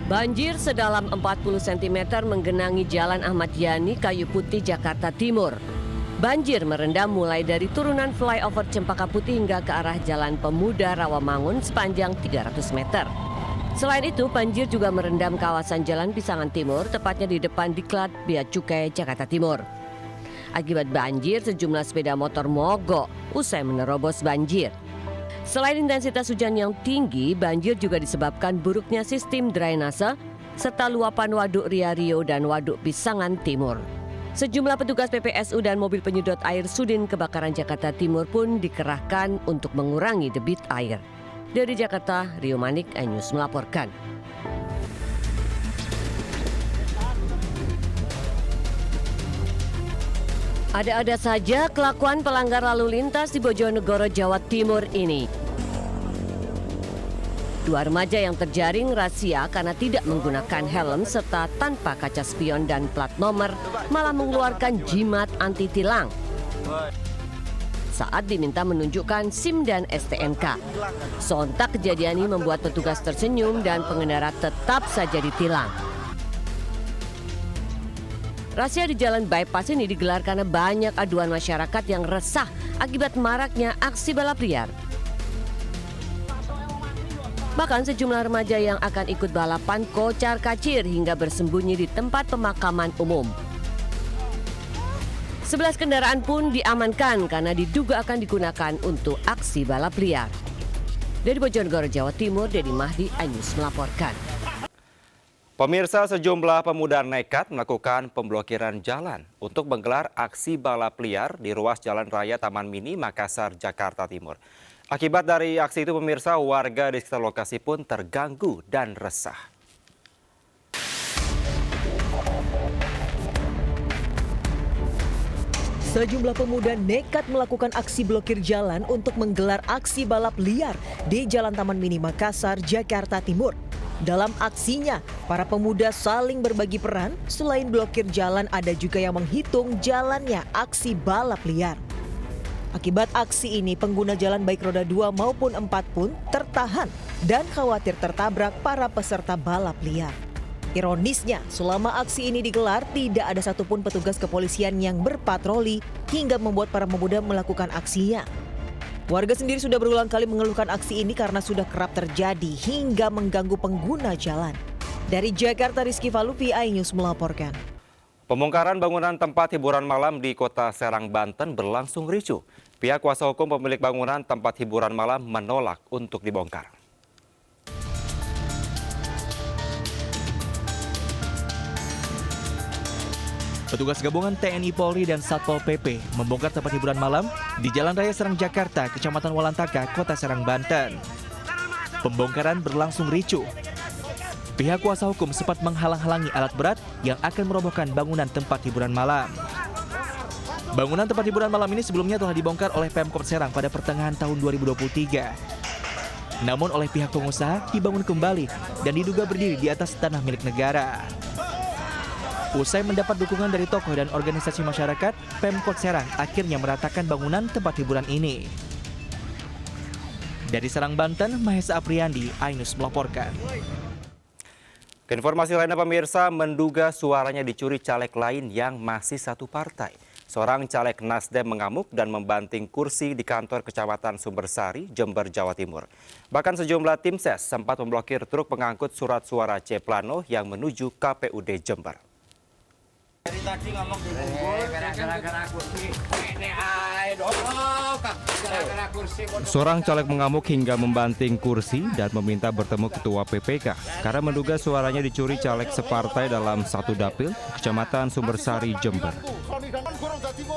Banjir sedalam 40 cm menggenangi Jalan Ahmad Yani, Kayu Putih, Jakarta Timur. Banjir merendam mulai dari turunan flyover Cempaka Putih hingga ke arah Jalan Pemuda Rawamangun sepanjang 300 meter. Selain itu, banjir juga merendam kawasan Jalan Pisangan Timur, tepatnya di depan Diklat Bea Cukai, Jakarta Timur. Akibat banjir, sejumlah sepeda motor mogok usai menerobos banjir. Selain intensitas hujan yang tinggi, banjir juga disebabkan buruknya sistem drainase serta luapan Waduk Ria Rio dan Waduk Pisangan Timur. Sejumlah petugas PPSU dan mobil penyedot air Sudin Kebakaran Jakarta Timur pun dikerahkan untuk mengurangi debit air. Dari Jakarta, Rio Manik, iNews melaporkan. Ada-ada saja kelakuan pelanggar lalu lintas di Bojonegoro, Jawa Timur ini. Dua remaja yang terjaring razia karena tidak menggunakan helm serta tanpa kaca spion dan plat nomor malah mengeluarkan jimat anti tilang saat diminta menunjukkan SIM dan STNK. Sontak kejadian ini membuat petugas tersenyum dan pengendara tetap saja ditilang. Razia di Jalan Bypass ini digelar karena banyak aduan masyarakat yang resah akibat maraknya aksi balap liar. Bahkan sejumlah remaja yang akan ikut balapan kocar-kacir hingga bersembunyi di tempat pemakaman umum. 11 kendaraan pun diamankan karena diduga akan digunakan untuk aksi balap liar. Dari Bojonegoro, Jawa Timur, Dedi Mahdi, iNews melaporkan. Pemirsa, sejumlah pemuda nekat melakukan pemblokiran jalan untuk menggelar aksi balap liar di ruas Jalan Raya Taman Mini, Makassar, Jakarta Timur. Akibat dari aksi itu, pemirsa, warga di sekitar lokasi pun terganggu dan resah. Sejumlah pemuda nekat melakukan aksi blokir jalan untuk menggelar aksi balap liar di Jalan Taman Mini Makassar, Jakarta Timur. Dalam aksinya, para pemuda saling berbagi peran. Selain blokir jalan, ada juga yang menghitung jalannya aksi balap liar. Akibat aksi ini, pengguna jalan baik roda 2 maupun 4 pun tertahan dan khawatir tertabrak para peserta balap liar. Ironisnya, selama aksi ini digelar, tidak ada satupun petugas kepolisian yang berpatroli hingga membuat para pemuda melakukan aksinya. Warga sendiri sudah berulang kali mengeluhkan aksi ini karena sudah kerap terjadi hingga mengganggu pengguna jalan. Dari Jakarta, Rizky Falupi, iNews melaporkan. Pembongkaran bangunan tempat hiburan malam di Kota Serang, Banten berlangsung ricuh. Pihak kuasa hukum pemilik bangunan tempat hiburan malam menolak untuk dibongkar. Petugas gabungan TNI Polri dan Satpol PP membongkar tempat hiburan malam di Jalan Raya Serang, Jakarta, Kecamatan Walantaka, Kota Serang, Banten. Pembongkaran berlangsung ricuh. Pihak kuasa hukum sempat menghalang-halangi alat berat yang akan merobohkan bangunan tempat hiburan malam. Bangunan tempat hiburan malam ini sebelumnya telah dibongkar oleh Pemkot Serang pada pertengahan tahun 2023. Namun oleh pihak pengusaha dibangun kembali dan diduga berdiri di atas tanah milik negara. Usai mendapat dukungan dari tokoh dan organisasi masyarakat, Pemkot Serang akhirnya meratakan bangunan tempat hiburan ini. Dari Serang, Banten, Mahesa Apriandi, iNews melaporkan. Informasi lainnya, pemirsa, menduga suaranya dicuri caleg lain yang masih satu partai. Seorang caleg Nasdem mengamuk dan membanting kursi di kantor Kecamatan Sumbersari, Jember, Jawa Timur. Bahkan sejumlah tim ses sempat memblokir truk pengangkut surat suara C Plano yang menuju KPUD Jember. Dari tadi ngomong gara-gara kursi. Seorang caleg mengamuk hingga membanting kursi dan meminta bertemu Ketua PPK karena menduga suaranya dicuri caleg separtai dalam satu dapil Kecamatan Sumbersari, Jember.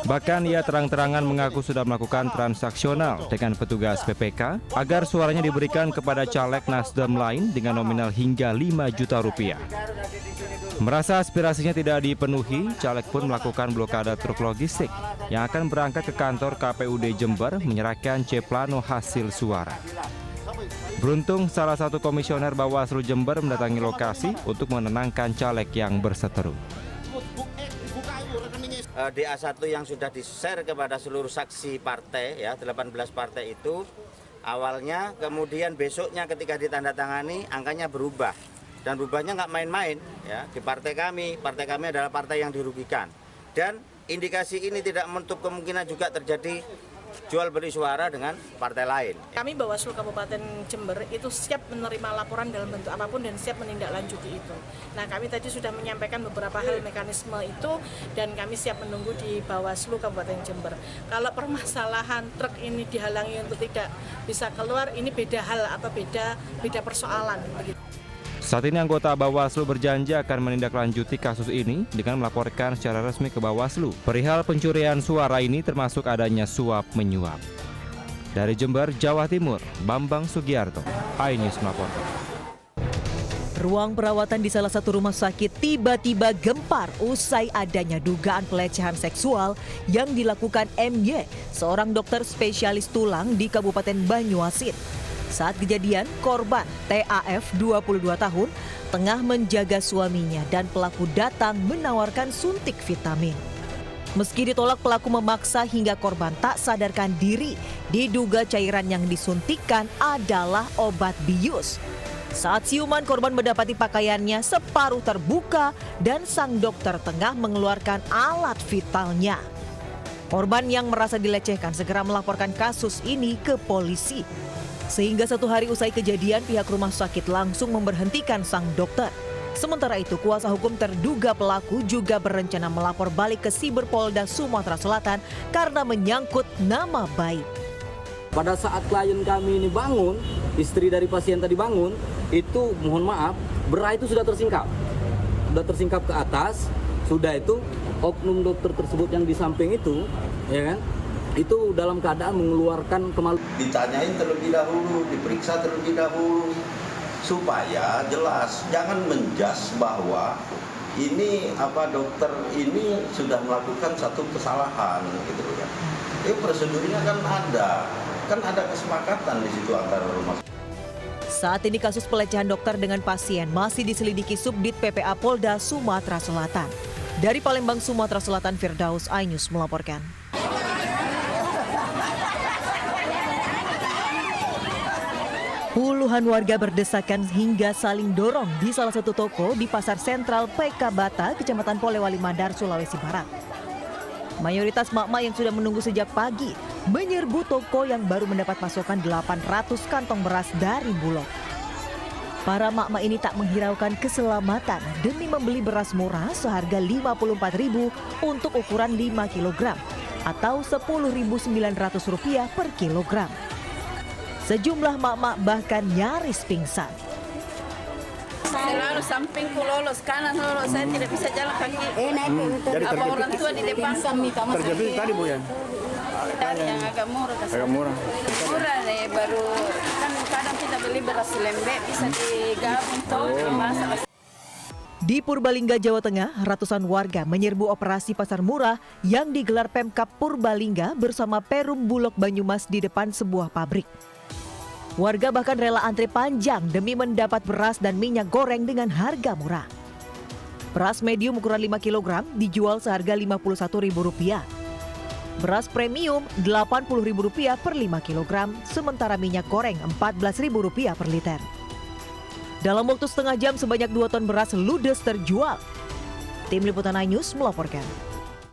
Bahkan ia terang-terangan mengaku sudah melakukan transaksional dengan petugas PPK agar suaranya diberikan kepada caleg Nasdem lain dengan nominal hingga 5 juta rupiah. Merasa aspirasinya tidak dipenuhi, caleg pun melakukan blokade truk logistik yang akan berangkat ke kantor KPUD Jember menyerahkan C Plano hasil suara. Beruntung salah satu komisioner Bawaslu Jember mendatangi lokasi untuk menenangkan caleg yang berseteru. DA1 yang sudah di-share kepada seluruh saksi partai, ya 18 partai itu awalnya, kemudian besoknya ketika ditandatangani angkanya berubah. dan berubahnya nggak main-main ya. Di partai kami adalah partai yang dirugikan. Dan indikasi ini tidak menutup kemungkinan juga terjadi jual beli suara dengan partai lain. Kami Bawaslu Kabupaten Jember itu siap menerima laporan dalam bentuk apapun dan siap menindaklanjuti itu. Nah, kami tadi sudah menyampaikan beberapa hal mekanisme itu dan kami siap menunggu di Bawaslu Kabupaten Jember. Kalau permasalahan truk ini dihalangi untuk tidak bisa keluar, ini beda hal atau beda persoalan. Begitu. Saat ini anggota Bawaslu berjanji akan menindaklanjuti kasus ini dengan melaporkan secara resmi ke Bawaslu. Perihal pencurian suara ini termasuk adanya suap-menyuap. Dari Jember, Jawa Timur, Bambang Sugiarto, iNews melaporkan. Ruang perawatan di salah satu rumah sakit tiba-tiba gempar usai adanya dugaan pelecehan seksual yang dilakukan MY, seorang dokter spesialis tulang di Kabupaten Banyuasin. Saat kejadian, korban TAF 22 tahun tengah menjaga suaminya dan pelaku datang menawarkan suntik vitamin. Meski ditolak, pelaku memaksa hingga korban tak sadarkan diri. Diduga cairan yang disuntikkan adalah obat bius. Saat siuman, korban mendapati pakaiannya separuh terbuka dan sang dokter tengah mengeluarkan alat vitalnya. Korban yang merasa dilecehkan segera melaporkan kasus ini ke polisi. Sehingga 1 hari usai kejadian, pihak rumah sakit langsung memberhentikan sang dokter. Sementara itu, kuasa hukum terduga pelaku juga berencana melapor balik ke Siberpolda Sumatera Selatan karena menyangkut nama baik. Pada saat klien kami ini bangun, istri dari pasien tadi bangun, itu mohon maaf, bra itu sudah tersingkap. Sudah tersingkap ke atas, sudah itu oknum dokter tersebut yang di samping itu, ya kan? Itu dalam keadaan mengeluarkan kemaluan. Ditanyain terlebih dahulu, diperiksa terlebih dahulu, supaya jelas, jangan menjas bahwa ini dokter ini sudah melakukan satu kesalahan gitu ya. Ini prosedurnya kan ada kesepakatan di situ antara rumah. Saat ini kasus pelecehan dokter dengan pasien masih diselidiki Subdit PPA Polda Sumatera Selatan. Dari Palembang, Sumatera Selatan, Firdaus, iNews melaporkan. Puluhan warga berdesakan hingga saling dorong di salah satu toko di Pasar Sentral PK Bata, Kecamatan Polewali Mandar, Sulawesi Barat. Mayoritas mak-mak yang sudah menunggu sejak pagi menyerbu toko yang baru mendapat pasokan 800 kantong beras dari Bulog. Para mak-mak ini tak menghiraukan keselamatan demi membeli beras murah seharga Rp54.000 untuk ukuran 5 kg atau Rp10.900 per kilogram. Sejumlah mak-mak bahkan nyaris pingsan. Selalu sampingku lolos, kanan lolos, saya tidak bisa jalan kaki. Apa orang tua di depan kami. Terjepit tadi Bu ya? Tadi yang agak murah. Agak murah. Murah deh, baru kan kadang kita beli beras lembek bisa digabung masak. Di Purbalingga, Jawa Tengah, ratusan warga menyerbu operasi pasar murah yang digelar Pemkab Purbalingga bersama Perum Bulog Banyumas di depan sebuah pabrik. Warga bahkan rela antre panjang demi mendapat beras dan minyak goreng dengan harga murah. Beras medium ukuran 5 kg dijual seharga Rp51.000. Beras premium Rp80.000 per 5 kg, sementara minyak goreng Rp14.000 per liter. Dalam waktu setengah jam sebanyak 2 ton beras ludes terjual. Tim Liputan iNews melaporkan.